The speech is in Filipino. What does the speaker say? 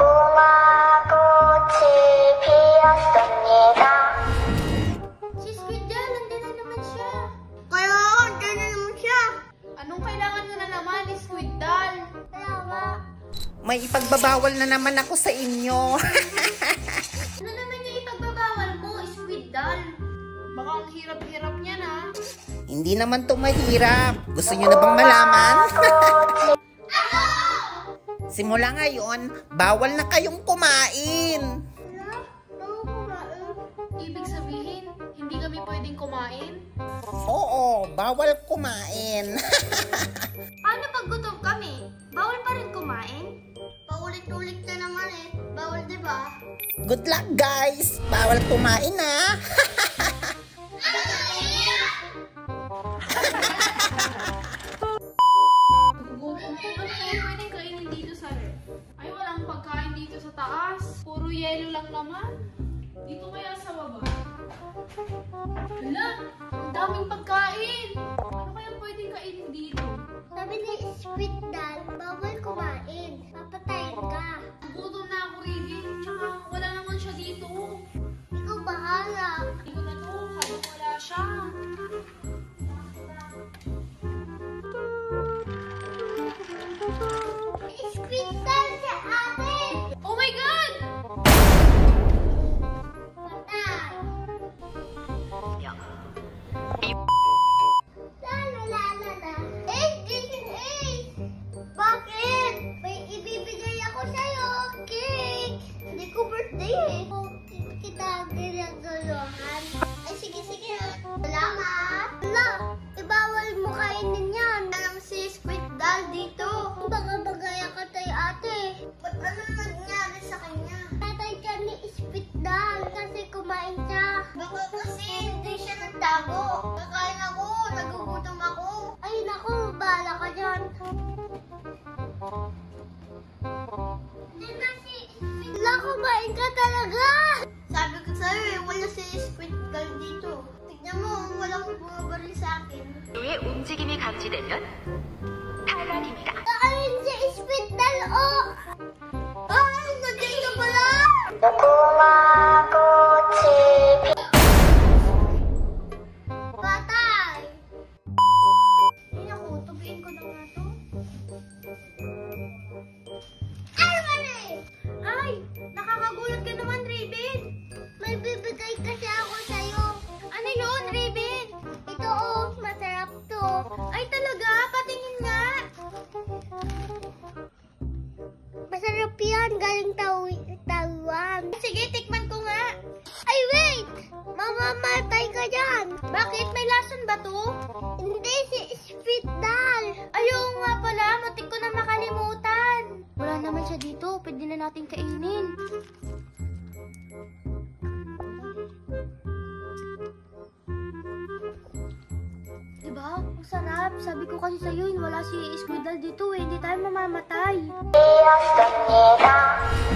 무궁화꽃이 피었습니다. Si Squidal, nandiyan na naman siya. Kaya, andyan na naman siya. Anong kailangan mo na naman, Squidal? Kaya nga. May ipagbabawal na naman ako sa inyo. Ano naman yung ipagbabawal mo, Squidal? Baka ang hirap-hirap niya na. Hindi naman to mahirap. Gusto nyo na bang malaman? Simula ngayon, bawal na kayong kumain. Ibig sabihin, hindi kami pwedeng kumain? Oo, bawal kumain. Paano pag gutom kami? Bawal pa rin kumain? Paulit-ulit na naman eh. Bawal, di ba? Good luck guys! Bawal kumain na. Gugutom ko. Ano kayo pwedeng kainin dito sa ref? Ay, walang pagkain dito sa taas. Puro yelo lang naman. Dito kaya sa baba? Hala, ang daming pagkain. Ano kaya pwedeng kainin dito? Sabi ni Squidal, bawal kumain. Papatayin ka. Gugutom na ako, Raven. Tsaka wala naman siya dito. Ikaw bahala. Hindi ko na to. Habang wala siya. Squidal sa atin! Oh my God! Patay! La. Gising Ace! Bakit? May ibibigay ako sa'yo. Cake! Hindi ko birthday eh. Kita ginaguluhan. Ay, sige. Salamat! Wala! Ibawal mo kainin yan. Alam si Squidal dito. Baka bagaya ka tayo ate. Ba't ano nangyari sa kanya? Tatay siya ni Squidal kasi kumain siya. Baka kasi hindi siya nagtago. Kakain ako, nagugutom ako. Ay naku, bahala ka dyan. Hindi na si Squidal. Wala, kumain ka talaga. Sabi ko sa'yo eh, wala si Squidal dito. Tignan mo, walang bumabaril sa akin. 의 움직임이 감지되면 탈락입니다. Ayun si Squidal, oh! Ay, nandiyan ka pala! 무궁화꽃이 Patay! Ay, naku, tubiin ko na nga to. Ay, mali! Ay, nakakagulat ka naman, Raven! May bibigay kasi ako sa'yo. Ano yun, Raven? Ito, oh, masarap to. Ay, talaga? Patingin nga! Masarap yan, galing Taiwan. Sige, tikman ko nga. Ay, wait! Mamamatay ka dyan. Bakit? May lason ba to? Hindi, si Squidal. Ayaw nga pala, matik ko na makalimutan. Wala naman siya dito, pwede na natin kainin. Diba? Ang sarap. Sabi ko kasi sa'yo, wala si Squidal dito eh. Hindi tayo mamamatay. 피었습니다.